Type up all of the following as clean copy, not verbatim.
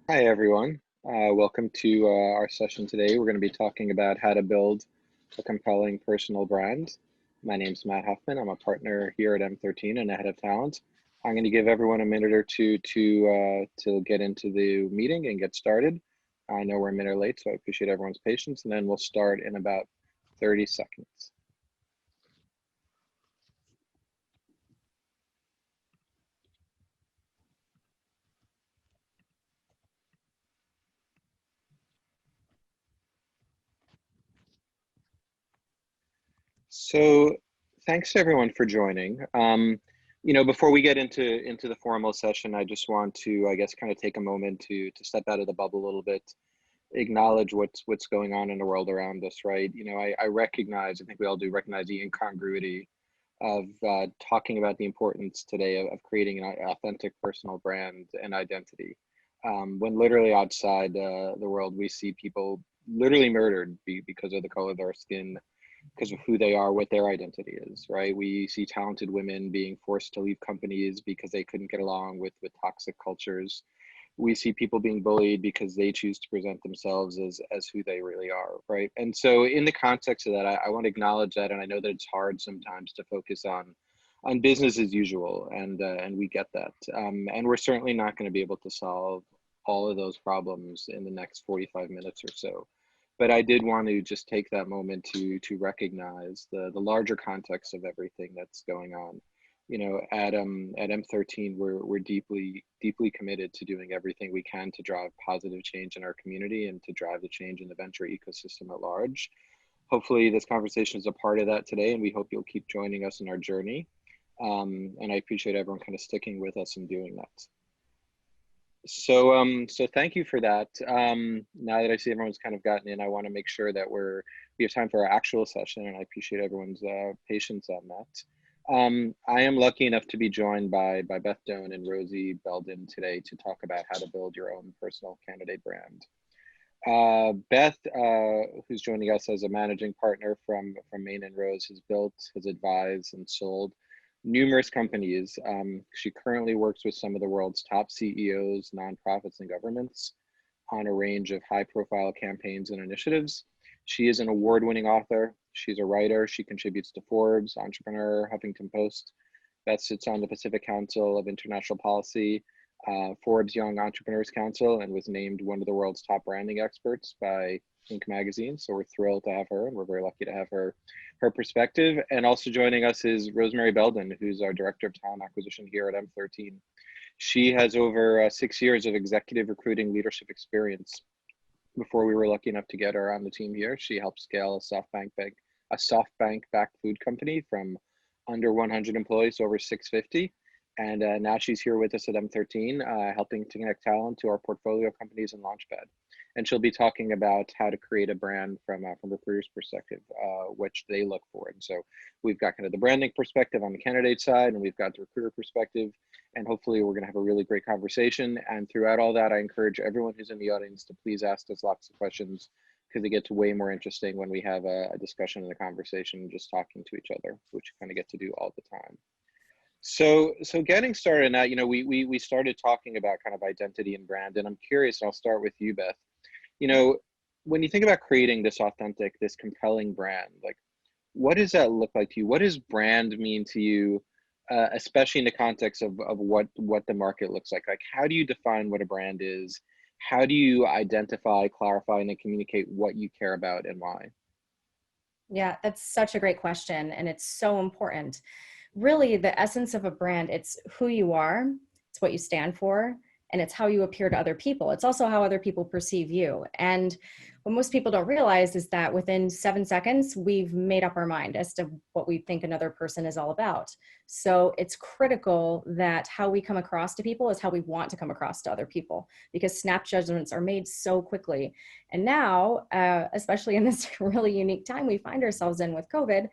Hi, everyone. Welcome to our session today. We're going to be talking about how to build a compelling personal brand. My name's Matt Huffman. I'm a partner here at M13 and a head of talent. I'm going to give everyone a minute or two to get into the meeting and get started. I know we're a minute late, so I appreciate everyone's patience, and then we'll start in about 30 seconds. So thanks to everyone for joining. Before we get into the formal session, I just want to, I guess, kind of take a moment to step out of the bubble a little bit, acknowledge what's going on in the world around us, right? I recognize, I think we all do recognize the incongruity of talking about the importance today of creating an authentic personal brand and identity. When literally outside the world, we see people literally murdered because of the color of their skin, because of who they are, what their identity is, right? We see talented women being forced to leave companies because they couldn't get along with toxic cultures. We see people being bullied because they choose to present themselves as who they really are, right? And so in the context of that, I want to acknowledge that, and I know that it's hard sometimes to focus on business as usual, and we get that, and we're certainly not going to be able to solve all of those problems in the next 45 minutes or so. But I did want to just take that moment to recognize the larger context of everything that's going on. At M13, we're deeply committed to doing everything we can to drive positive change in our community and to drive the change in the venture ecosystem at large. Hopefully, this conversation is a part of that today, and we hope you'll keep joining us in our journey. And I appreciate everyone kind of sticking with us and doing that. So thank you for that. Now that I see everyone's kind of gotten in, I want to make sure that we have time for our actual session, and I appreciate everyone's patience on that. I am lucky enough to be joined by Beth Doan and Rosie Belden today to talk about how to build your own personal candidate brand. Beth, who's joining us as a managing partner from Main and Rose, has built, has advised, and sold numerous companies. She currently works with some of the world's top CEOs, nonprofits, and governments on a range of high-profile campaigns and initiatives. She is an award-winning author. She's a writer. She contributes to Forbes, Entrepreneur, Huffington Post. Beth sits on the Pacific Council of International Policy, Forbes Young Entrepreneurs Council, and was named one of the world's top branding experts by Inc. magazine. So we're thrilled to have her, and we're very lucky to have her perspective. And also joining us is Rosemary Belden, who's our Director of Talent Acquisition here at M13. She has over 6 years of executive recruiting leadership experience. Before we were lucky enough to get her on the team here, she helped scale a SoftBank backed food company from under 100 employees to over 650. And now she's here with us at M13, helping to connect talent to our portfolio companies and Launchpad. And she'll be talking about how to create a brand from recruiters' perspective, which they look for. And so we've got kind of the branding perspective on the candidate side, and we've got the recruiter perspective. And hopefully we're going to have a really great conversation. And throughout all that, I encourage everyone who's in the audience to please ask us lots of questions, because it gets way more interesting when we have a discussion and a conversation just talking to each other, which you kind of get to do all the time. So getting started now, we started talking about kind of identity and brand, and I'm curious, and I'll start with you, Beth. You know, when you think about creating this authentic, this compelling brand, like what does that look like to you? What does brand mean to you, especially in the context of what the market looks like? Like, how do you define what a brand is? How do you identify, clarify, and then communicate what you care about and why? Yeah, that's such a great question. And it's so important. Really, the essence of a brand, it's who you are, it's what you stand for, and it's how you appear to other people. It's also how other people perceive you. And what most people don't realize is that within 7 seconds, we've made up our mind as to what we think another person is all about. So it's critical that how we come across to people is how we want to come across to other people, because snap judgments are made so quickly. And now, especially in this really unique time we find ourselves in with COVID,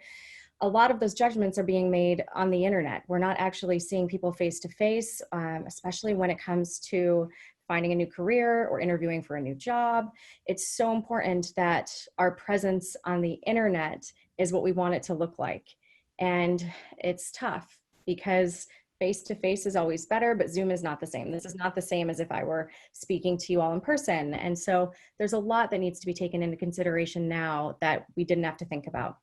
a lot of those judgments are being made on the internet. We're not actually seeing people face to face, especially when it comes to finding a new career or interviewing for a new job. It's so important that our presence on the internet is what we want it to look like. And it's tough because Face to face is always better, but Zoom is not the same. This is not the same as if I were speaking to you all in person. And so there's a lot that needs to be taken into consideration now that we didn't have to think about.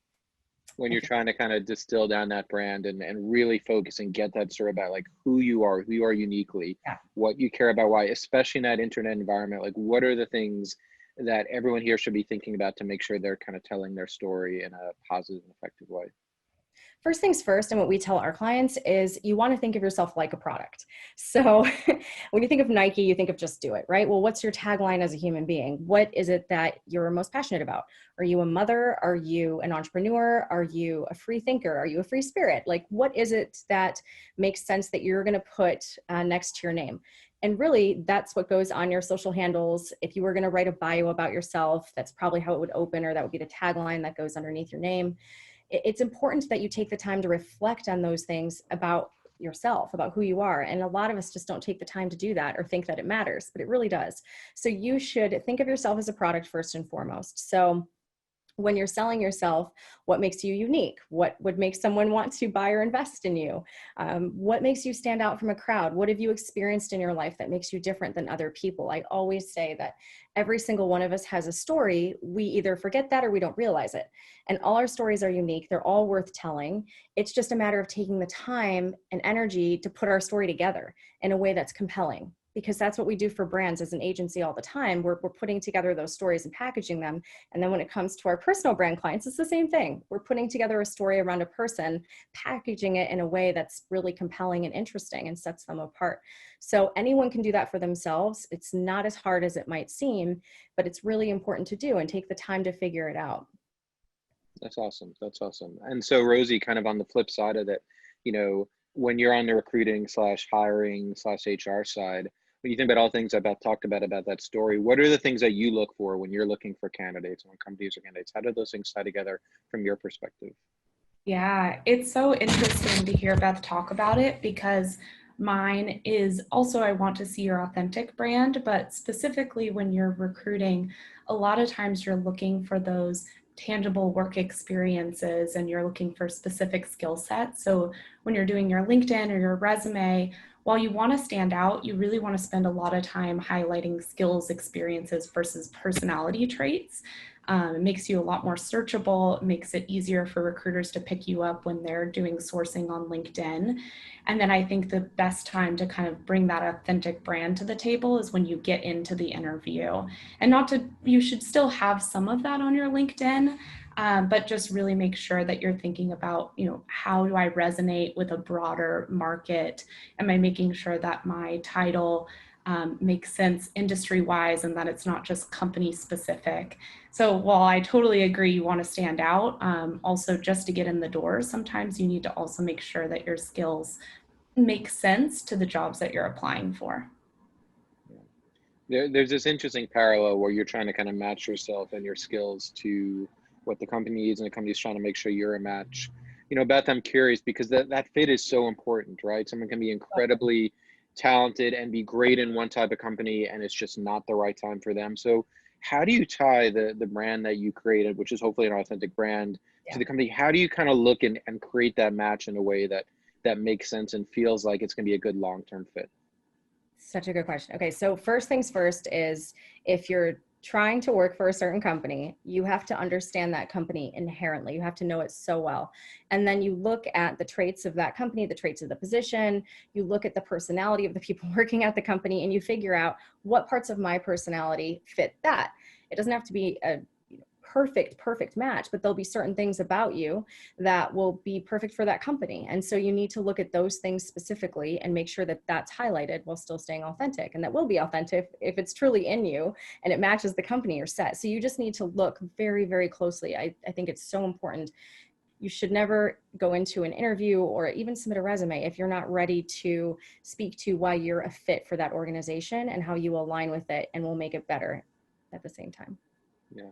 When I you're feel. trying to kind of distill down that brand and really focus and get that story about like who you are uniquely, Yeah. what you care about, why, especially in that internet environment, like what are the things that everyone here should be thinking about to make sure they're kind of telling their story in a positive and effective way? First things first, and what we tell our clients is you want to think of yourself like a product. So when you think of Nike, you think of just do it, right? Well, what's your tagline as a human being? What is it that you're most passionate about? Are you a mother? Are you an entrepreneur? Are you a free thinker? Are you a free spirit? Like, what is it that makes sense that you're going to put next to your name? And really, that's what goes on your social handles. If you were going to write a bio about yourself, that's probably how it would open, or that would be the tagline that goes underneath your name. It's important that you take the time to reflect on those things about yourself, about who you are. And a lot of us just don't take the time to do that or think that it matters, but it really does. So you should think of yourself as a product first and foremost. So when you're selling yourself, what makes you unique? What would make someone want to buy or invest in you? What makes you stand out from a crowd? What have you experienced in your life that makes you different than other people? I always say that every single one of us has a story. We either forget that or we don't realize it. And all our stories are unique. They're all worth telling. It's just a matter of taking the time and energy to put our story together in a way that's compelling, because that's what we do for brands as an agency all the time. We're putting together those stories and packaging them. And then when it comes to our personal brand clients, it's the same thing. We're putting together a story around a person, packaging it in a way that's really compelling and interesting and sets them apart. So anyone can do that for themselves. It's not as hard as it might seem, but it's really important to do and take the time to figure it out. That's awesome. That's awesome. And so, Rosie, kind of on the flip side of it, you know, when you're on the recruiting slash hiring slash HR side, when you think about all things I've talked about that story, what are the things that you look for when you're looking for candidates, when companies are candidates? How do those things tie together from your perspective? Yeah, it's so interesting to hear Beth talk about it because mine is also I want to see your authentic brand, but specifically when you're recruiting, a lot of times you're looking for those tangible work experiences and you're looking for specific skill sets. So when you're doing your LinkedIn or your resume, while you want to stand out, you really want to spend a lot of time highlighting skills, experiences versus personality traits. It makes you a lot more searchable. It makes it easier for recruiters to pick you up when they're doing sourcing on LinkedIn. And then I think the best time to kind of bring that authentic brand to the table is when you get into the interview. And not to, you should still have some of that on your LinkedIn, but just really make sure that you're thinking about, how do I resonate with a broader market? Am I making sure that my title makes sense industry wise and that it's not just company specific? So while I totally agree you want to stand out, also just to get in the door, sometimes you need to also make sure that your skills make sense to the jobs that you're applying for. There's this interesting parallel where you're trying to kind of match yourself and your skills to what the company needs, and the company's trying to make sure you're a match. You know, Beth, I'm curious because that fit is so important, right? Someone can be incredibly talented and be great in one type of company, and it's just not the right time for them. So, how do you tie the brand that you created, which is hopefully an authentic brand, to Yeah. the company? How do you kind of look and create that match in a way that makes sense and feels like it's going to be a good long-term fit? Such a good question. Okay, so first things first is if you're trying to work for a certain company, you have to understand that company inherently. You have to know it so well. And then you look at the traits of that company, the traits of the position, you look at the personality of the people working at the company, and you figure out what parts of my personality fit that. It doesn't have to be a perfect match, but there'll be certain things about you that will be perfect for that company. And so you need to look at those things specifically and make sure that that's highlighted while still staying authentic. And that will be authentic if it's truly in you and it matches the company you're set. So you just need to look very, very closely. I think it's so important. You should never go into an interview or even submit a resume if you're not ready to speak to why you're a fit for that organization and how you align with it and will make it better at the same time. Yeah.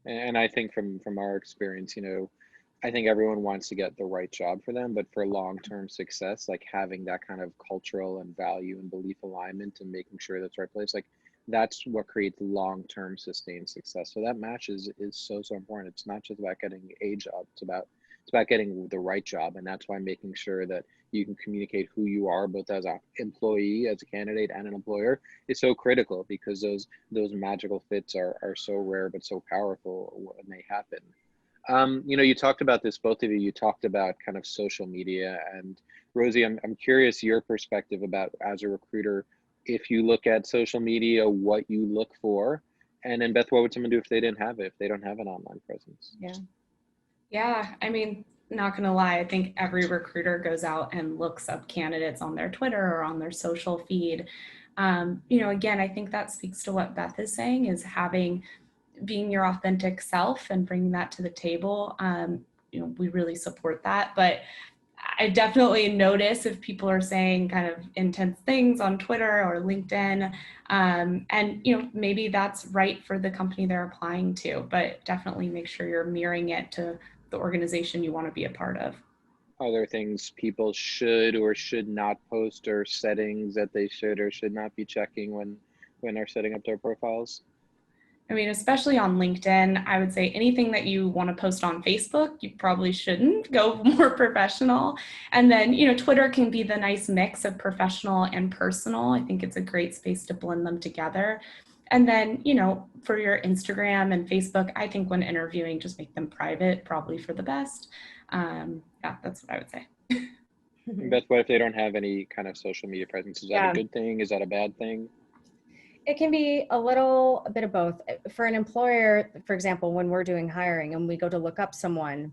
And I think from our experience, I think everyone wants to get the right job for them, but for long-term success, like having that kind of cultural and value and belief alignment and making sure that's the right place, like that's what creates long-term sustained success. So that match is so important. It's not just about getting a job, it's about It's about getting the right job. And that's why making sure that you can communicate who you are, both as an employee, as a candidate, and an employer, is so critical, because those magical fits are so rare but so powerful when they happen. You talked about this, both of you. You talked about kind of social media, and Rosie, I'm curious your perspective about, as a recruiter, if you look at social media, what you look for, and then Beth, what would someone do if they didn't have it, if they don't have an online presence? Yeah, I mean, not gonna lie, I think every recruiter goes out and looks up candidates on their Twitter or on their social feed. Again, I think that speaks to what Beth is saying, is being your authentic self and bringing that to the table. We really support that, but I definitely notice if people are saying kind of intense things on Twitter or LinkedIn, and maybe that's right for the company they're applying to, but definitely make sure you're mirroring it to the organization you want to be a part of. Are there things people should or should not post, or settings that they should or should not be checking when they're setting up their profiles? I mean, especially on LinkedIn, I would say anything that you want to post on Facebook, you probably shouldn't. Go more professional. And then, Twitter can be the nice mix of professional and personal. I think it's a great space to blend them together. And then, for your Instagram and Facebook, I think when interviewing, just make them private, probably for the best. Yeah, that's what I would say. Beth, what if they don't have any kind of social media presence? Is that a good thing? Is that a bad thing? It can be a bit of both. For an employer, for example, when we're doing hiring and we go to look up someone,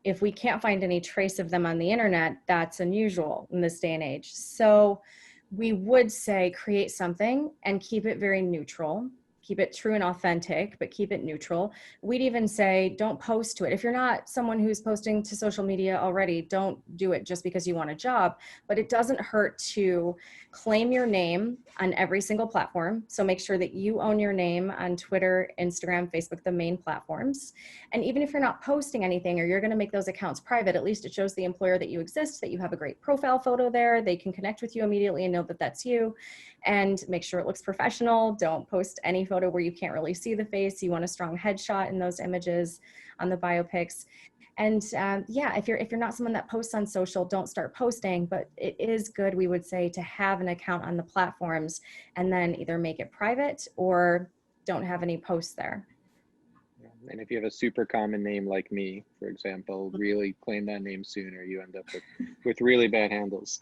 if we can't find any trace of them on the internet, that's unusual in this day and age. So we would say create something and keep it very neutral. Keep it true and authentic, but keep it neutral. We'd even say don't post to it. If you're not someone who's posting to social media already, don't do it just because you want a job. But it doesn't hurt to claim your name on every single platform. So make sure that you own your name on Twitter, Instagram, Facebook, the main platforms. And even if you're not posting anything, or you're going to make those accounts private, at least it shows the employer that you exist, that you have a great profile photo there. They can connect with you immediately and know that that's you. And make sure it looks professional. Don't post any photo where you can't really see the face. You want a strong headshot in those images on the biopics. And if you're not someone that posts on social, don't start posting, but it is good, we would say, to have an account on the platforms and then either make it private or don't have any posts there. And if you have a super common name like me, for example, really claim that name soon, or you end up with really bad handles.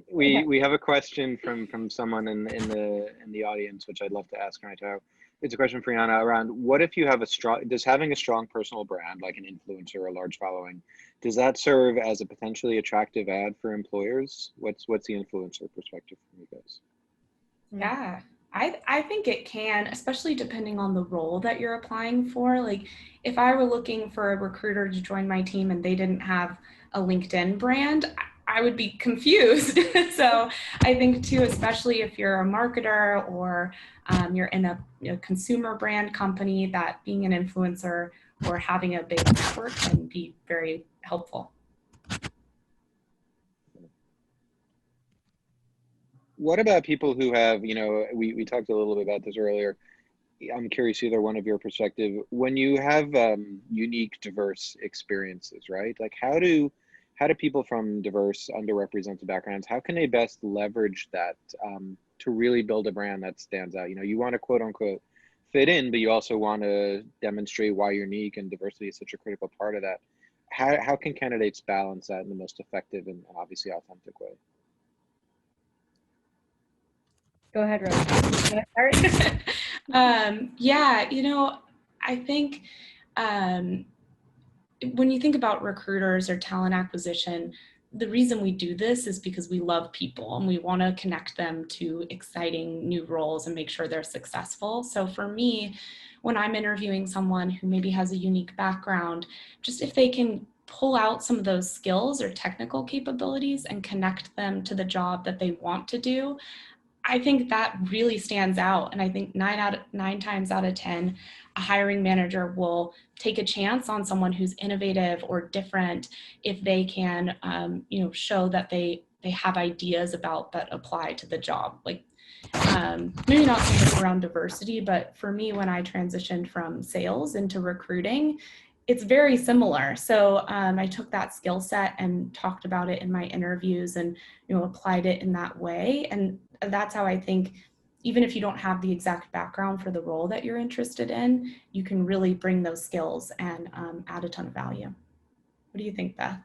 We have a question from someone in the audience, which I'd love to ask right now. It's a question for Yana around, what if you have does having a strong personal brand, like an influencer or a large following, does that serve as a potentially attractive ad for employers? What's the influencer perspective from you guys? Yeah, I think it can, especially depending on the role that you're applying for. Like if I were looking for a recruiter to join my team and they didn't have a LinkedIn brand, I would be confused. So I think too, especially if you're a marketer or you're in a consumer brand company, that being an influencer or having a big network can be very helpful. What about people who have, we talked a little bit about this earlier. I'm curious, either one of your perspective, when you have unique, diverse experiences, right? Like how do people from diverse, underrepresented backgrounds, how can they best leverage that to really build a brand that stands out? You want to quote unquote fit in, but you also want to demonstrate why you're unique, and diversity is such a critical part of that. How can candidates balance that in the most effective and obviously authentic way? Go ahead, Rose. I think when you think about recruiters or talent acquisition, the reason we do this is because we love people and we want to connect them to exciting new roles and make sure they're successful. So for me, when I'm interviewing someone who maybe has a unique background, just if they can pull out some of those skills or technical capabilities and connect them to the job that they want to do, I think that really stands out. And I think 9 times out of 10, a hiring manager will take a chance on someone who's innovative or different if they can, show that they have ideas about that apply to the job. Like maybe not so much around diversity, but for me, when I transitioned from sales into recruiting, it's very similar. So I took that skill set and talked about it in my interviews and, applied it in that way. And that's how I think, even if you don't have the exact background for the role that you're interested in, you can really bring those skills and add a ton of value. What do you think, Beth?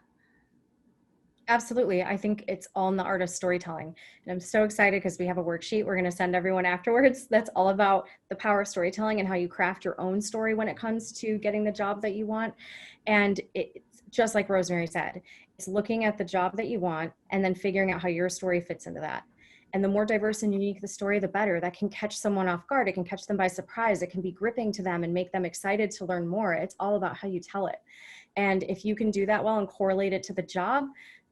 Absolutely. I think it's all in the art of storytelling. And I'm so excited because we have a worksheet we're going to send everyone afterwards that's all about the power of storytelling and how you craft your own story when it comes to getting the job that you want. And it's just like Rosemary said, it's looking at the job that you want and then figuring out how your story fits into that. And the more diverse and unique the story, the better. That can catch someone off guard. It can catch them by surprise. It can be gripping to them and make them excited to learn more. It's all about how you tell it. And if you can do that well and correlate it to the job,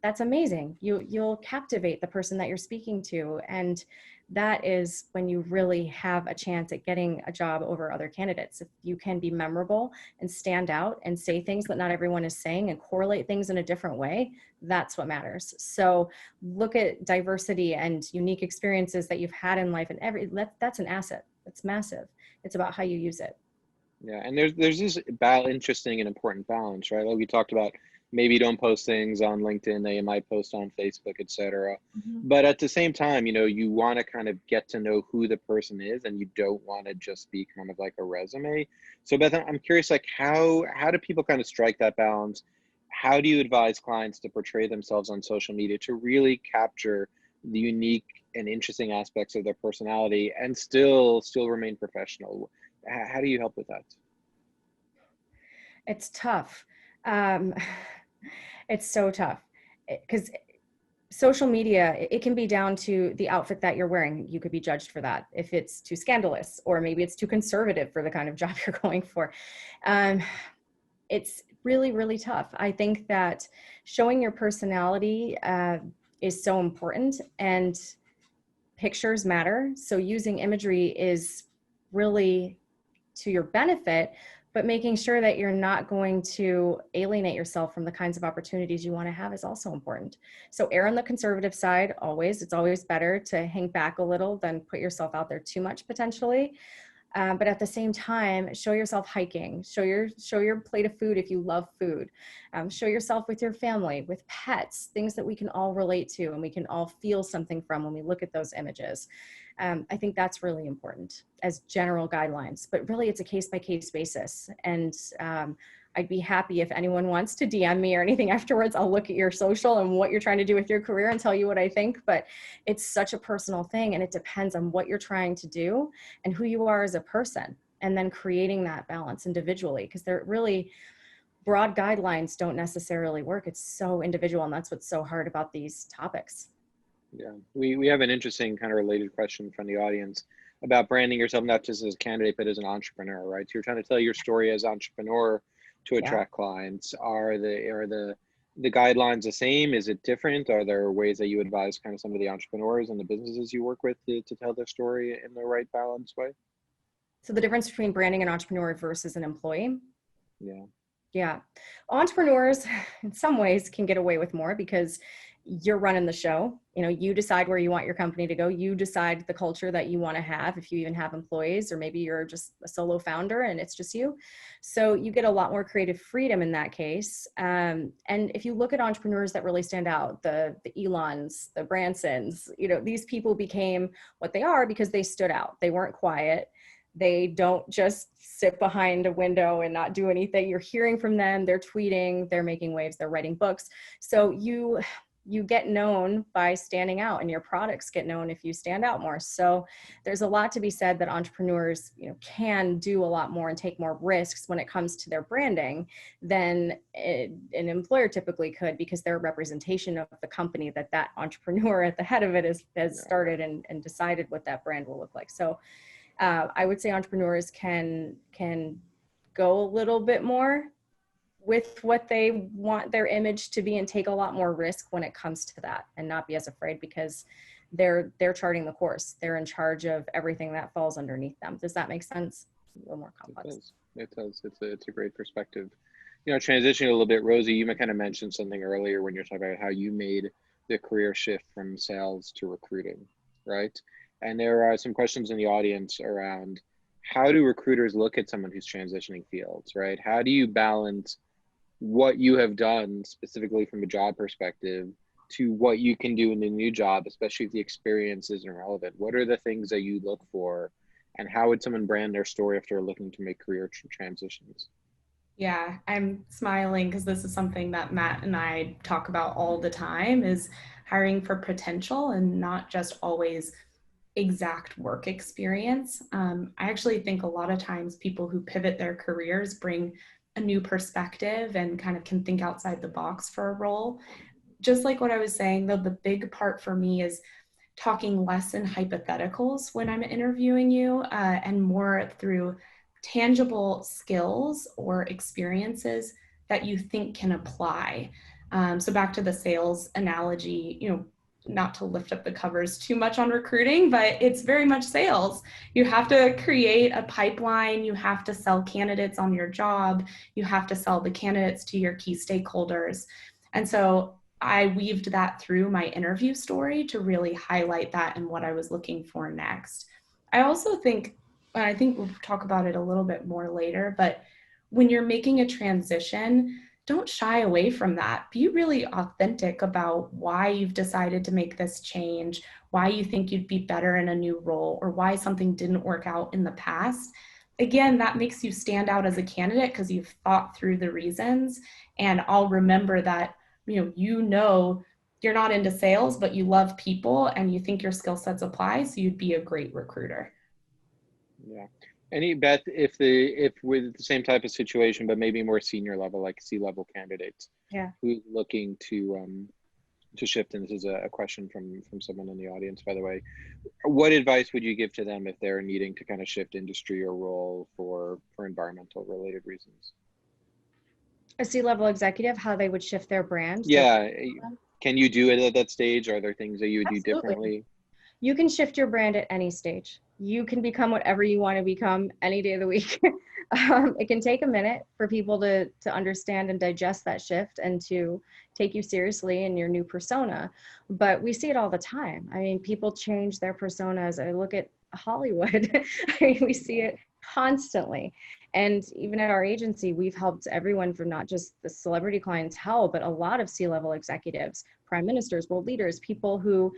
that's amazing. You'll captivate the person that you're speaking to. And that is when you really have a chance at getting a job over other candidates. If you can be memorable and stand out and say things that not everyone is saying and correlate things in a different way, that's what matters. So look at diversity and unique experiences that you've had in life, and that's an asset. That's massive. It's about how you use it. Yeah, and there's this interesting and important balance, right? Like we talked about, maybe you don't post things on LinkedIn that you might post on Facebook, etc. Mm-hmm. But at the same time, you want to kind of get to know who the person is, and you don't want to just be kind of like a resume. So Beth, I'm curious, like how do people kind of strike that balance? How do you advise clients to portray themselves on social media to really capture the unique and interesting aspects of their personality and still remain professional? How do you help with that? It's tough. Um, it's so tough because social media, it can be down to the outfit that you're wearing. You could be judged for that if it's too scandalous, or maybe it's too conservative for the kind of job you're going for. It's really, really tough. I think that showing your personality is so important, and pictures matter. So using imagery is really to your benefit, but making sure that you're not going to alienate yourself from the kinds of opportunities you want to have is also important. So err on the conservative side always. It's always better to hang back a little than put yourself out there too much potentially. But at the same time, show yourself hiking, show your plate of food if you love food, show yourself with your family, with pets, things that we can all relate to and we can all feel something from when we look at those images. I think that's really important as general guidelines, but really it's a case-by-case basis. And I'd be happy if anyone wants to DM me or anything afterwards. I'll look at your social and what you're trying to do with your career and tell you what I think, but it's such a personal thing, and it depends on what you're trying to do and who you are as a person, and then creating that balance individually, because they're really broad guidelines don't necessarily work. It's so individual, and that's what's so hard about these topics. Yeah, we have an interesting kind of related question from the audience about branding yourself, not just as a candidate, but as an entrepreneur, right? So you're trying to tell your story as entrepreneur to attract clients. Are the guidelines the same? Is it different? Are there ways that you advise kind of some of the entrepreneurs and the businesses you work with to tell their story in the right balanced way? So the difference between branding an entrepreneur versus an employee? Yeah. Yeah. Entrepreneurs in some ways can get away with more because you're running the show. You decide where you want your company to go. You decide the culture that you want to have, if you even have employees, or maybe you're just a solo founder and it's just you. So you get a lot more creative freedom in that case. And if you look at entrepreneurs that really stand out, the Elons, the Bransons, these people became what they are because they stood out. They weren't quiet. They don't just sit behind a window and not do anything. You're hearing from them. They're tweeting, they're making waves, they're writing books. So you get known by standing out, and your products get known if you stand out more. So there's a lot to be said that entrepreneurs, can do a lot more and take more risks when it comes to their branding than an employer typically could, because they're a representation of the company that entrepreneur at the head of it has started and decided what that brand will look like. So I would say entrepreneurs can go a little bit more with what they want their image to be and take a lot more risk when it comes to that, and not be as afraid, because they're charting the course. They're in charge of everything that falls underneath them. Does that make sense? A little more complex. It does. It's a great perspective. Transitioning a little bit, Rosie, you kind of mentioned something earlier when you're talking about how you made the career shift from sales to recruiting, right? And there are some questions in the audience around how do recruiters look at someone who's transitioning fields, right? How do you balance what you have done specifically from a job perspective to what you can do in the new job, especially if the experience isn't relevant? What are the things that you look for, and how would someone brand their story if they're looking to make career transitions? Yeah, I'm smiling because this is something that Matt and I talk about all the time is hiring for potential and not just always exact work experience. I actually think a lot of times people who pivot their careers bring a new perspective and kind of can think outside the box for a role. Just like what I was saying, though, the big part for me is talking less in hypotheticals when I'm interviewing you and more through tangible skills or experiences that you think can apply. So back to the sales analogy, not to lift up the covers too much on recruiting, but it's very much sales. You have to create a pipeline. You have to sell candidates on your job. You have to sell the candidates to your key stakeholders. And so I weaved that through my interview story to really highlight that and what I was looking for next. I also think, and I think we'll talk about it a little bit more later, but when you're making a transition, don't shy away from that. Be really authentic about why you've decided to make this change, why you think you'd be better in a new role, or why something didn't work out in the past. Again, that makes you stand out as a candidate because you've thought through the reasons. And I'll remember that, you're not into sales, but you love people and you think your skill sets apply. So you'd be a great recruiter. Yeah. Any Beth, if with the same type of situation, but maybe more senior level, like C-level candidates, Yeah. who's looking to shift, and this is a question from someone in the audience, by the way, what advice would you give to them if they're needing to kind of shift industry or role for environmental related reasons? A C-level executive, how they would shift their brand. Yeah. Can you do it at that stage? Are there things that you would do Absolutely. differently? You can shift your brand at any stage. You can become whatever you want to become any day of the week. It can take a minute for people to understand and digest that shift and to take you seriously in your new persona. But we see it all the time. I mean, people change their personas. I look at Hollywood. I mean, we see it constantly. And even at our agency, we've helped everyone from not just the celebrity clientele, but a lot of C-level executives, prime ministers, world leaders, people who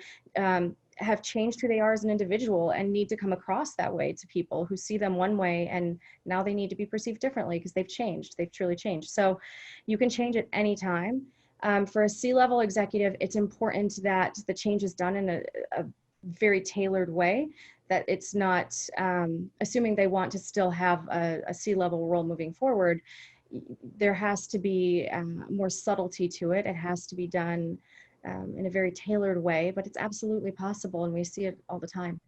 have changed who they are as an individual and need to come across that way to people who see them one way, and now they need to be perceived differently because they've changed. They've truly changed. So you can change at any time. For a C-level executive, it's important that the change is done in a very tailored way, that it's not assuming they want to still have a C-level role moving forward. There has to be more subtlety to it. It has to be done in a very tailored way, but it's absolutely possible, and we see it all the time.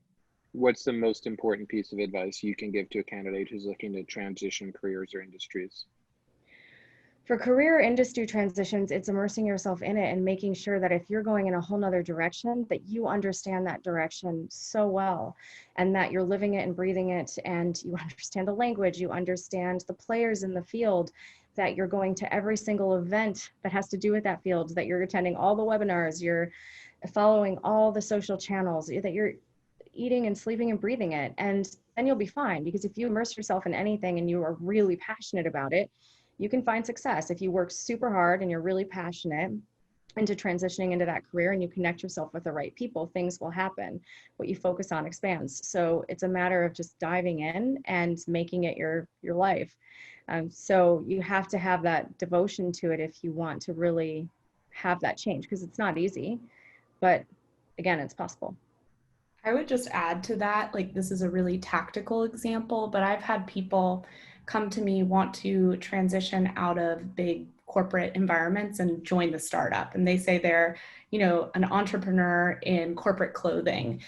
What's the most important piece of advice you can give to a candidate who's looking to transition careers or industries? For career industry transitions, it's immersing yourself in it and making sure that if you're going in a whole nother direction, that you understand that direction so well, and that you're living it and breathing it, and you understand the language, you understand the players in the field, that you're going to every single event that has to do with that field, that you're attending all the webinars, you're following all the social channels, that you're eating and sleeping and breathing it. And then you'll be fine, because if you immerse yourself in anything and you are really passionate about it, you can find success. If you work super hard and you're really passionate into transitioning into that career and you connect yourself with the right people, things will happen. What you focus on expands. So it's a matter of just diving in and making it your life. So you have to have that devotion to it if you want to really have that change, because it's not easy, but again, it's possible. I would just add to that, like, this is a really tactical example, but I've had people come to me, want to transition out of big corporate environments and join the startup. And they say they're, an entrepreneur in corporate clothing.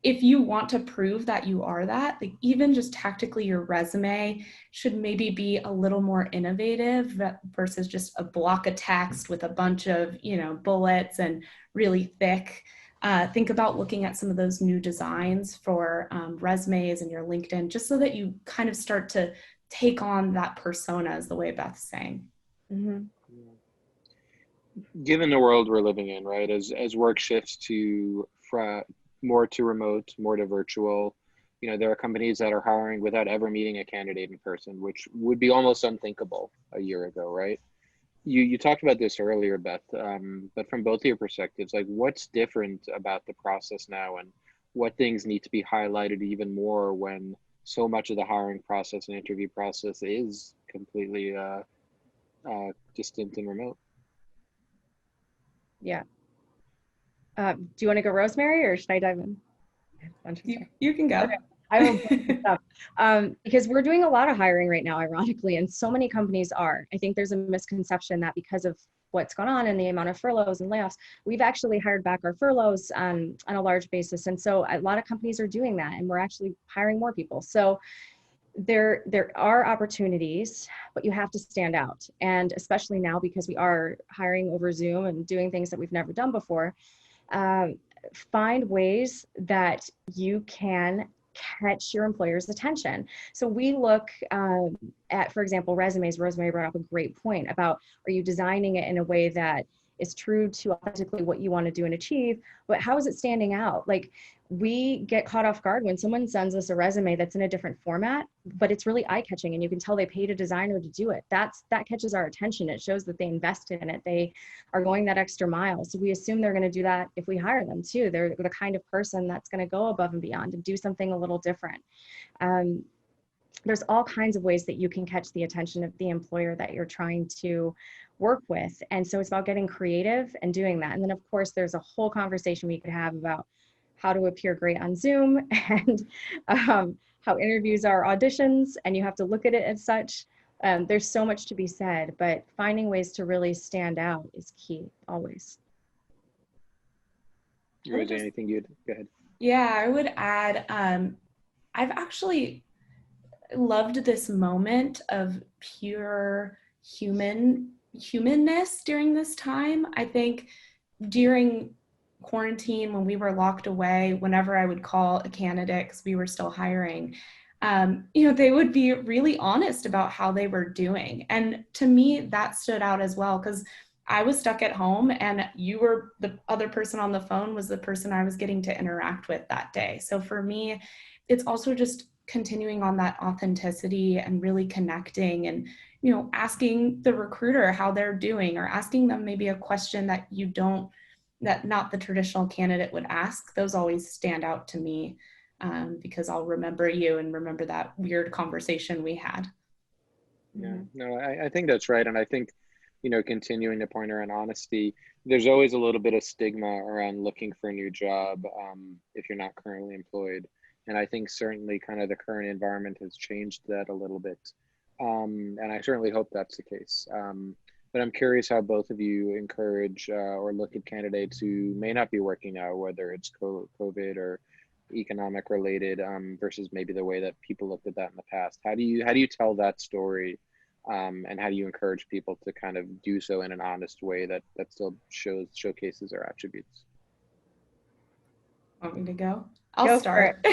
If you want to prove that you are that, like, even just tactically, your resume should maybe be a little more innovative versus just a block of text with a bunch of, bullets and really thick. Think about looking at some of those new designs for resumes and your LinkedIn, just so that you kind of start to take on that persona, is the way Beth's saying. Mm-hmm. Given the world we're living in, right, as work shifts to more to remote, more to virtual, there are companies that are hiring without ever meeting a candidate in person, which would be almost unthinkable a year ago, right? You talked about this earlier, Beth, but from both of your perspectives, like what's different about the process now, and what things need to be highlighted even more when so much of the hiring process and interview process is completely distant and remote? Yeah. Do you want to go, Rosemary, or should I dive in? You can go. Okay. I will stuff. Because we're doing a lot of hiring right now, ironically, and so many companies are. I think there's a misconception that because of what's gone on and the amount of furloughs and layoffs, we've actually hired back our furloughs on a large basis. And so a lot of companies are doing that, and we're actually hiring more people. So there are opportunities, but you have to stand out. And especially now, because we are hiring over Zoom and doing things that we've never done before, find ways that you can catch your employer's attention. So we look at, for example, resumes. Rosemary brought up a great point about, are you designing it in a way that is true to authentically what you want to do and achieve, but how is it standing out? Like, we get caught off guard when someone sends us a resume that's in a different format, but it's really eye-catching, and you can tell they paid a designer to do it. That catches our attention. It shows that they invested in it. They are going that extra mile. So we assume they're going to do that if we hire them too. They're the kind of person that's going to go above and beyond and do something a little different. There's all kinds of ways that you can catch the attention of the employer that you're trying to work with. And so it's about getting creative and doing that. And then of course, there's a whole conversation we could have about how to appear great on Zoom, and how interviews are auditions, and you have to look at it as such. There's so much to be said, but finding ways to really stand out is key, always. Rosie, anything you'd go ahead? Yeah, I would add, I've actually loved this moment of pure humanness during this time. I think during quarantine, when we were locked away, whenever I would call a candidate, because we were still hiring, they would be really honest about how they were doing. And to me, that stood out as well, because I was stuck at home, and the other person on the phone was the person I was getting to interact with that day. So for me, it's also just continuing on that authenticity and really connecting, and asking the recruiter how they're doing, or asking them maybe a question that not the traditional candidate would ask. Those always stand out to me, because I'll remember you and remember that weird conversation we had. Yeah, no, I think that's right. And I think, continuing to point around honesty, there's always a little bit of stigma around looking for a new job if you're not currently employed. And I think certainly kind of the current environment has changed that a little bit. And I certainly hope that's the case. But I'm curious how both of you encourage or look at candidates who may not be working now, whether it's COVID or economic related, versus maybe the way that people looked at that in the past. How do you tell that story, and how do you encourage people to kind of do so in an honest way that still showcases their attributes? Want me to go? I'll start.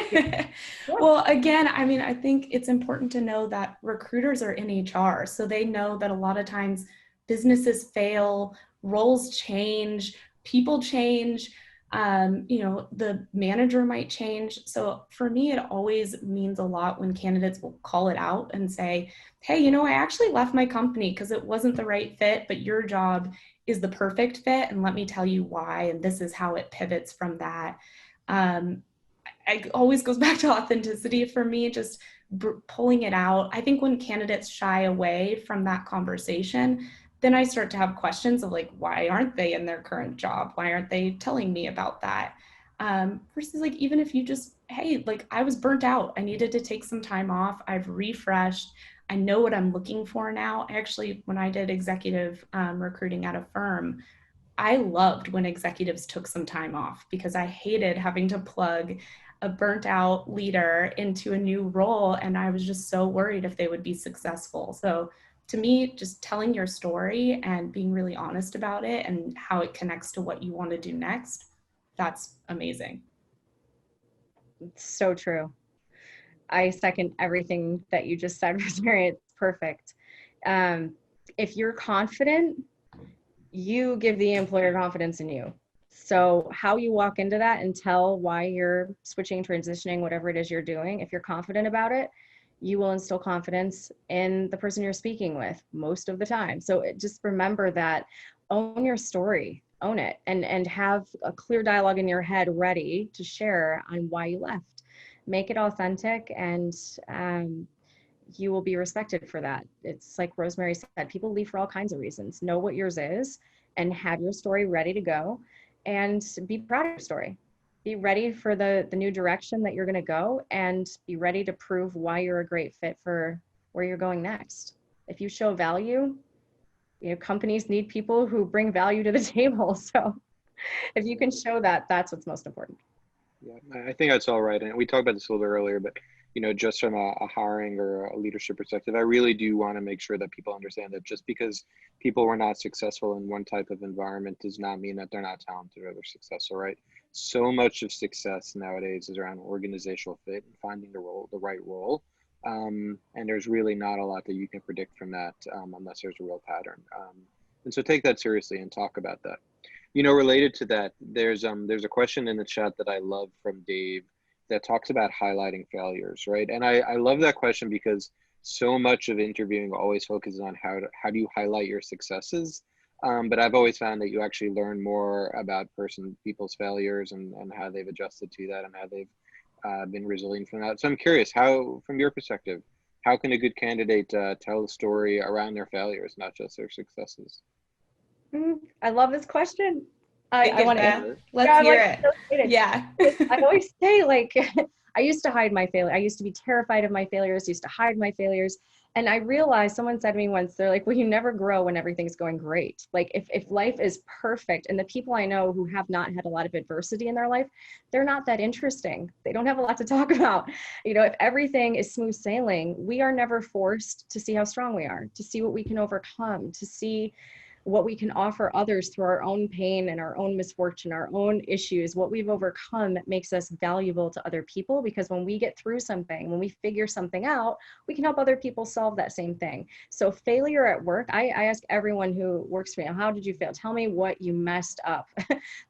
Well, again, I think it's important to know that recruiters are in HR, so they know that a lot of times businesses fail, roles change, people change, the manager might change. So for me, it always means a lot when candidates will call it out and say, hey, I actually left my company because it wasn't the right fit, but your job is the perfect fit, and let me tell you why, and this is how it pivots from that. It always goes back to authenticity for me, just pulling it out. I think when candidates shy away from that conversation, then I start to have questions of like, why aren't they in their current job? Why aren't they telling me about that? Versus like, even if you just, hey, like I was burnt out, I needed to take some time off, I've refreshed, I know what I'm looking for now. Actually, when I did executive recruiting at a firm, I loved when executives took some time off, because I hated having to plug a burnt out leader into a new role. And I was just so worried if they would be successful. So to me, just telling your story and being really honest about it and how it connects to what you want to do next, that's amazing. It's so true. I second everything that you just said, Rosemary. It's perfect. If you're confident, you give the employer confidence in you. So how you walk into that and tell why you're switching, transitioning, whatever it is you're doing, if you're confident about it, you will instill confidence in the person you're speaking with most of the time. So just remember that, own your story, own it, and have a clear dialogue in your head ready to share on why you left. Make it authentic, and you will be respected for that. It's like Rosemary said, people leave for all kinds of reasons. Know what yours is and have your story ready to go, and be proud of your story. Be ready for the new direction that you're going to go, and be ready to prove why you're a great fit for where you're going next. If you show value, companies need people who bring value to the table. So if you can show that, that's what's most important. Yeah, I think that's all right. And we talked about this a little bit earlier, but just from a hiring or a leadership perspective, I really do want to make sure that people understand that just because people were not successful in one type of environment does not mean that they're not talented or they're successful, right? So much of success nowadays is around organizational fit and finding the right role. And there's really not a lot that you can predict from that unless there's a real pattern. And so take that seriously and talk about that. Related to that, there's a question in the chat that I love from Dave that talks about highlighting failures, right? And I love that question because so much of interviewing always focuses on how do you highlight your successes. But I've always found that you actually learn more about people's failures and how they've adjusted to that and how they've been resilient from that. So I'm curious, how, from your perspective, how can a good candidate tell a story around their failures, not just their successes? I love this question. I want to. Let's hear it. So yeah. I always say, like, I used to hide my failure. I used to be terrified of my failures, used to hide my failures. And I realized, someone said to me once, they're like, well, you never grow when everything's going great. Like if life is perfect, and the people I know who have not had a lot of adversity in their life, they're not that interesting. They don't have a lot to talk about. If everything is smooth sailing, we are never forced to see how strong we are, to see what we can overcome, to see what we can offer others through our own pain and our own misfortune, our own issues, what we've overcome makes us valuable to other people, because when we get through something, when we figure something out, we can help other people solve that same thing. So failure at work, I ask everyone who works for me, how did you fail? Tell me what you messed up.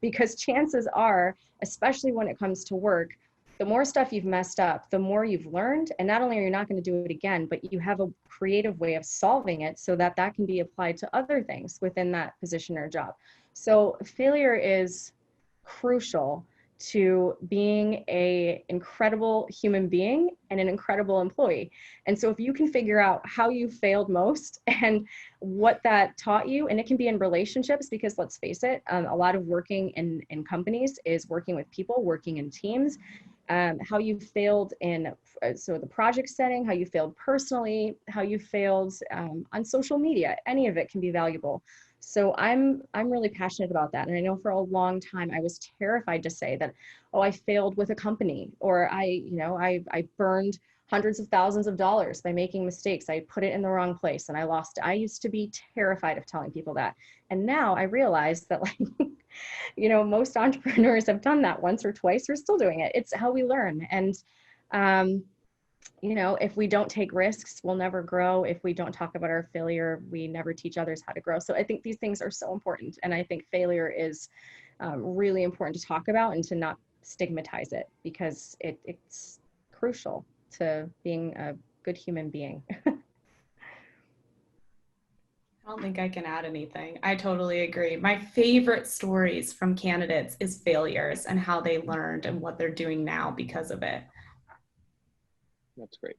Because chances are, especially when it comes to work, the more stuff you've messed up, the more you've learned. And not only are you not going to do it again, but you have a creative way of solving it so that that can be applied to other things within that position or job. So failure is crucial to being an incredible human being and an incredible employee. And so if you can figure out how you failed most and what that taught you, and it can be in relationships, because let's face it, a lot of working in companies is working with people, working in teams. How you failed in the project setting, how you failed personally, how you failed on social media, any of it can be valuable. So I'm really passionate about that. And I know for a long time I was terrified to say that, oh, I failed with a company, or I burned hundreds of thousands of dollars by making mistakes. I put it in the wrong place and I lost it. I used to be terrified of telling people that. And now I realize that, like, most entrepreneurs have done that once or twice. We're still doing it. It's how we learn. And, if we don't take risks, we'll never grow. If we don't talk about our failure, we never teach others how to grow. So I think these things are so important. And I think failure is really important to talk about and to not stigmatize it, because it's crucial to being a good human being. I don't think I can add anything. I totally agree. My favorite stories from candidates is failures and how they learned and what they're doing now because of it. That's great.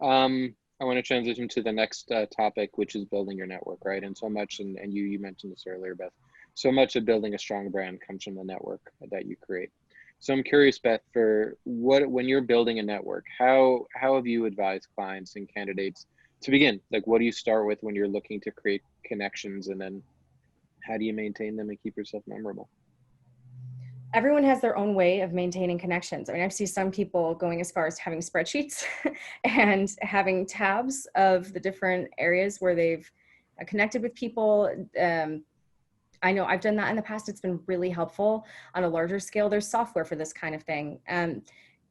I want to transition to the next topic, which is building your network, right? And so much, and you mentioned this earlier, Beth, so much of building a strong brand comes from the network that you create. So I'm curious, Beth, when you're building a network, how have you advised clients and candidates to begin? Like, what do you start with when you're looking to create connections, and then how do you maintain them and keep yourself memorable? Everyone has their own way of maintaining connections. I mean, I've seen some people going as far as having spreadsheets and having tabs of the different areas where they've connected with people. I know I've done that in the past. It's been really helpful. On a larger scale, there's software for this kind of thing.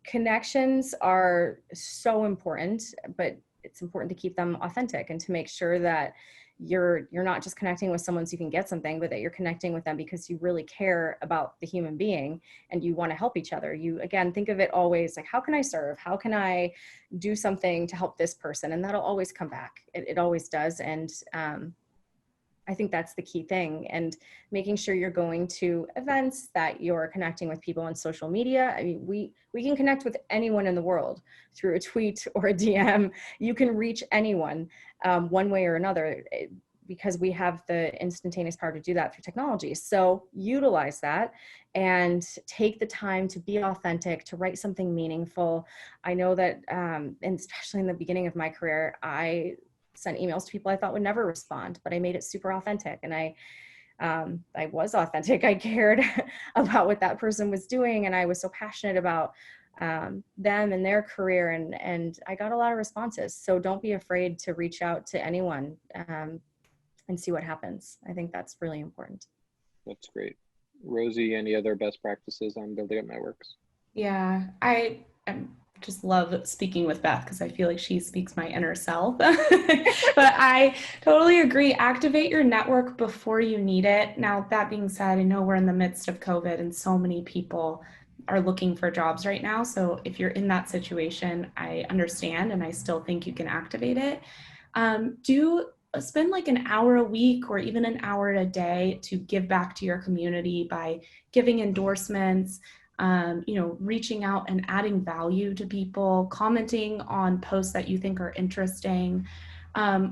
Connections are so important, but it's important to keep them authentic and to make sure that you're not just connecting with someone so you can get something, but that you're connecting with them because you really care about the human being and you want to help each other. You, again, think of it always like, how can I serve? How can I do something to help this person? And that'll always come back. It always does. And I think that's the key thing. And making sure you're going to events, that you're connecting with people on social media. I mean, we can connect with anyone in the world through a tweet or a DM. You can reach anyone one way or another, because we have the instantaneous power to do that through technology. So utilize that and take the time to be authentic, to write something meaningful. I know that, and especially in the beginning of my career, I sent emails to people I thought would never respond, but I made it super authentic. And I was authentic. I cared about what that person was doing. And I was so passionate about them and their career. And I got a lot of responses. So don't be afraid to reach out to anyone and see what happens. I think that's really important. That's great. Rosie, any other best practices on building up networks? Yeah, I just love speaking with Beth because I feel like she speaks my inner self. But I totally agree. Activate your network before you need it. Now, that being said, I know we're in the midst of COVID and so many people are looking for jobs right now. So if you're in that situation, I understand and I still think you can activate it. Do spend like an hour a week or even an hour a day to give back to your community by giving endorsements, reaching out and adding value to people, commenting on posts that you think are interesting.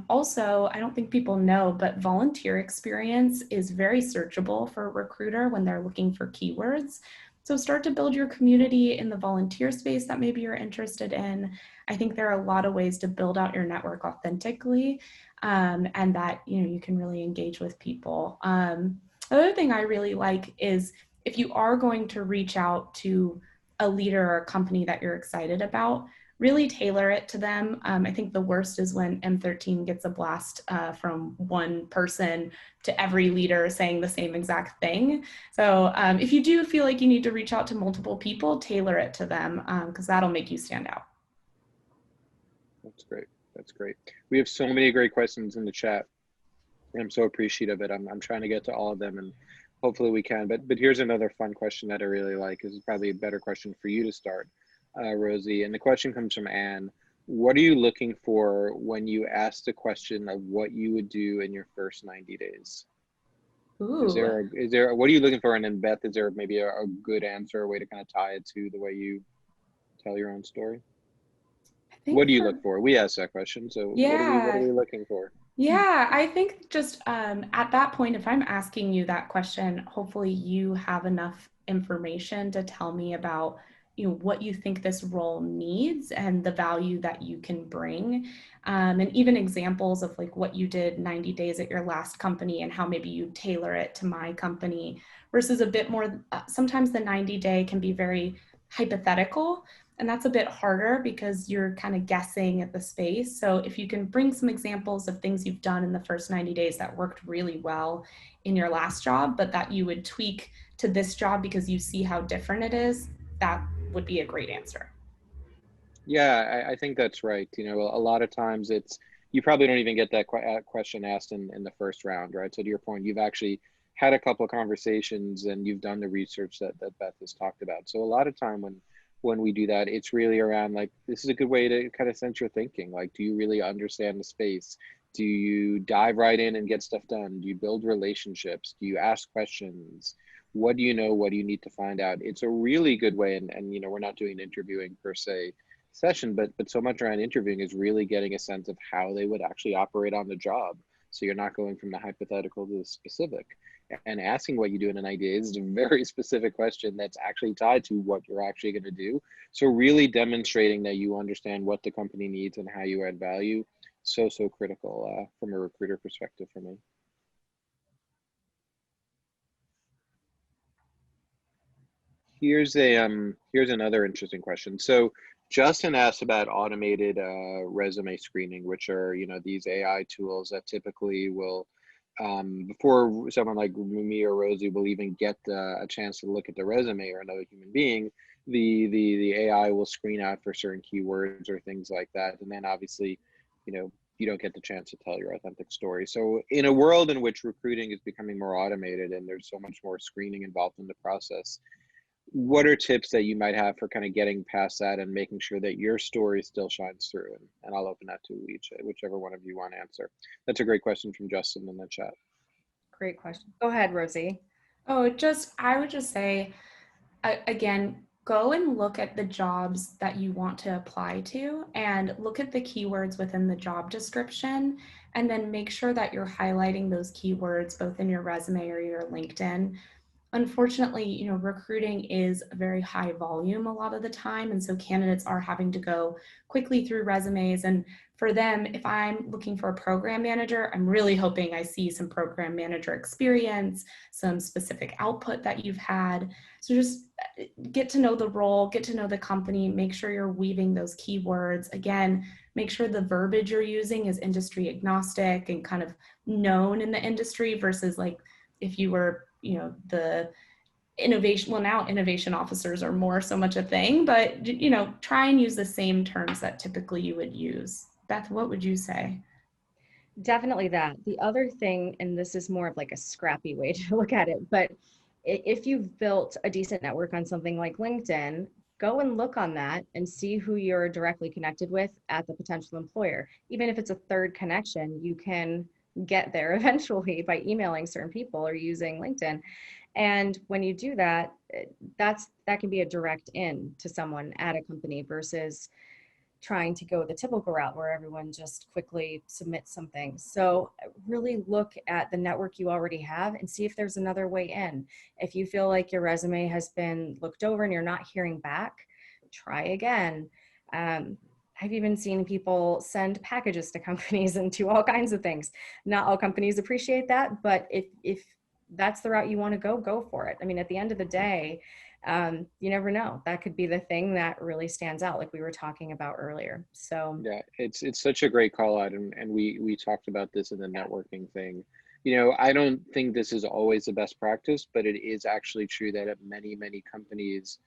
Also, I don't think people know, but volunteer experience is very searchable for a recruiter when they're looking for keywords. So start to build your community in the volunteer space that maybe you're interested in. I think there are a lot of ways to build out your network authentically, and that you can really engage with people. The other thing I really like is if you are going to reach out to a leader or a company that you're excited about, really tailor it to them. I think the worst is when M13 gets a blast from one person to every leader saying the same exact thing. So if you do feel like you need to reach out to multiple people, tailor it to them because that'll make you stand out. That's great. That's great. We have so many great questions in the chat, and I'm so appreciative of it. I'm trying to get to all of them, and hopefully we can. But here's another fun question that I really like. This is probably a better question for you to start, Rosie. And the question comes from Anne. What are you looking for when you ask the question of what you would do in your first 90 days? Ooh. Is there, what are you looking for? And then Beth, is there maybe a good answer, a way to kind of tie it to the way you tell your own story? What do you look for? We asked that question. So yeah. what are we looking for? Yeah, I think just at that point, if I'm asking you that question, hopefully you have enough information to tell me about what you think this role needs and the value that you can bring, and even examples of like what you did 90 days at your last company and how maybe you tailor it to my company versus a bit more. Sometimes the 90-day can be very hypothetical. And that's a bit harder because you're kind of guessing at the space. So if you can bring some examples of things you've done in the first 90 days that worked really well in your last job, but that you would tweak to this job because you see how different it is, that would be a great answer. Yeah, I think that's right. A lot of times you probably don't even get that question asked in the first round, right? So to your point, you've actually had a couple of conversations and you've done the research that Beth has talked about. So a lot of time when we do that, it's really around like, this is a good way to kind of sense your thinking. Like, do you really understand the space? Do you dive right in and get stuff done? Do you build relationships? Do you ask questions? What do you know? What do you need to find out? It's a really good way. And we're not doing interviewing per se session, but so much around interviewing is really getting a sense of how they would actually operate on the job. So you're not going from the hypothetical to the specific. And asking what you do in an idea is a very specific question that's actually tied to what you're actually going to do. So really demonstrating that you understand what the company needs and how you add value, so critical from a recruiter perspective for me. Here's another interesting question. So Justin asked about automated resume screening, which are these AI tools that typically will, before someone like me or Rosie will even get a chance to look at the resume or another human being, the AI will screen out for certain keywords or things like that, and then obviously, you don't get the chance to tell your authentic story. So in a world in which recruiting is becoming more automated and there's so much more screening involved in the process, what are tips that you might have for kind of getting past that and making sure that your story still shines through? And I'll open that to each, whichever one of you want to answer. That's a great question from Justin in the chat. Great question. Go ahead, Rosie. Oh, I would just say, again, go and look at the jobs that you want to apply to and look at the keywords within the job description, and then make sure that you're highlighting those keywords both in your resume or your LinkedIn. Unfortunately, recruiting is a very high volume a lot of the time. And so candidates are having to go quickly through resumes. And for them, if I'm looking for a program manager, I'm really hoping I see some program manager experience, some specific output that you've had. So just get to know the role, get to know the company, make sure you're weaving those keywords. Again, make sure the verbiage you're using is industry agnostic and kind of known in the industry versus like if you were the innovation, well, now innovation officers are more so much a thing, but try and use the same terms that typically you would use. Beth, what would you say? Definitely that. The other thing, and this is more of like a scrappy way to look at it, but if you've built a decent network on something like LinkedIn, go and look on that and see who you're directly connected with at the potential employer. Even if it's a third connection, you can get there eventually by emailing certain people or using LinkedIn. And when you do that, that can be a direct in to someone at a company versus trying to go the typical route where everyone just quickly submits something. So really look at the network you already have and see if there's another way in. If you feel like your resume has been looked over and you're not hearing back, try again. I've even seen people send packages to companies and do all kinds of things. Not all companies appreciate that, but if that's the route you want to go for it. I mean, at the end of the day, you never know. That could be the thing that really stands out, like we were talking about earlier. So yeah, it's such a great call out, and we talked about this in the networking thing. I don't think this is always the best practice, but it is actually true that at many companies,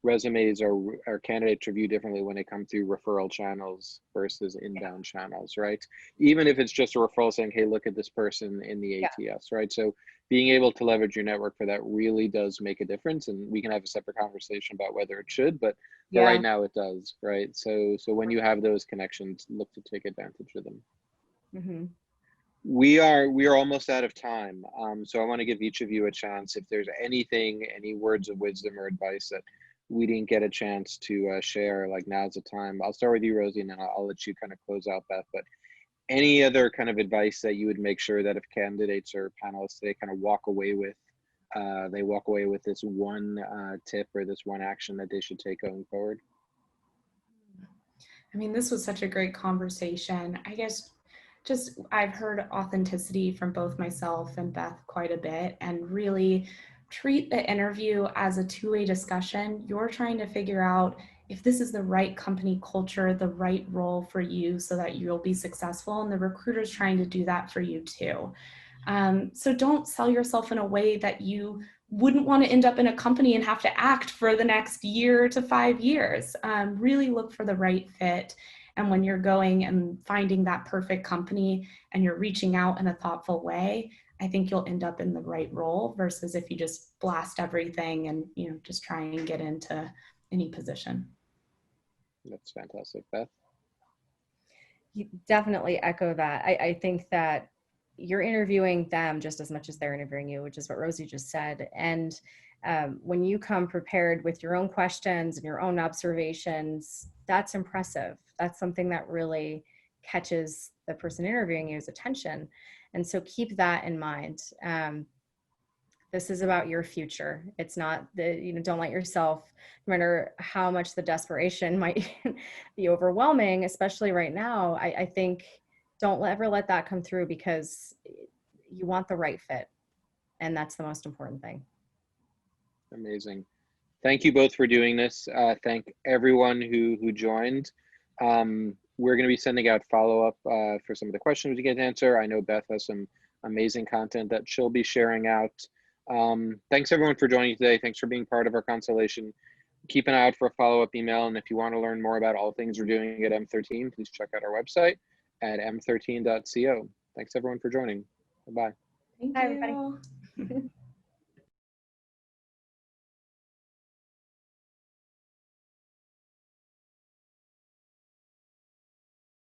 resumes are candidates review differently when they come through referral channels versus inbound channels, right? Even if it's just a referral saying, hey, look at this person in the ATS, right? So being able to leverage your network for that really does make a difference. And we can have a separate conversation about whether it should, but right now it does, right? So when you have those connections, look to take advantage of them. Mm-hmm. We are almost out of time. So I want to give each of you a chance. If there's any words of wisdom or advice that we didn't get a chance to share, like now's the time. I'll start with you, Rosie, and then I'll let you kind of close out, Beth. But any other kind of advice that you would make sure that if candidates or panelists today kind of walk away with, they walk away with this one tip or this one action that they should take going forward? I mean, this was such a great conversation. I guess I've heard authenticity from both myself and Beth quite a bit, and really treat the interview as a two-way discussion. You're trying to figure out if this is the right company culture, the right role for you so that you'll be successful, and the recruiter's trying to do that for you too. So don't sell yourself in a way that you wouldn't want to end up in a company and have to act for the next year to 5 years. Really look for the right fit. And when you're going and finding that perfect company and you're reaching out in a thoughtful way, I think you'll end up in the right role versus if you just blast everything and just try and get into any position. That's fantastic. Beth? You definitely echo that. I think that you're interviewing them just as much as they're interviewing you, which is what Rosie just said. And when you come prepared with your own questions and your own observations, that's impressive. That's something that really catches the person interviewing you's attention. And so keep that in mind. This is about your future. It's not don't let yourself, no matter how much the desperation might be overwhelming, especially right now, I think don't ever let that come through because you want the right fit. And that's the most important thing. Amazing. Thank you both for doing this. Thank everyone who joined. We're going to be sending out follow-up for some of the questions we get to answer. I know Beth has some amazing content that she'll be sharing out. Thanks everyone for joining today. Thanks for being part of our constellation. Keep an eye out for a follow-up email. And if you want to learn more about all things we're doing at M13, please check out our website. at m13.co. Thanks everyone for joining. Bye-bye. Thank Hi, you. everybody.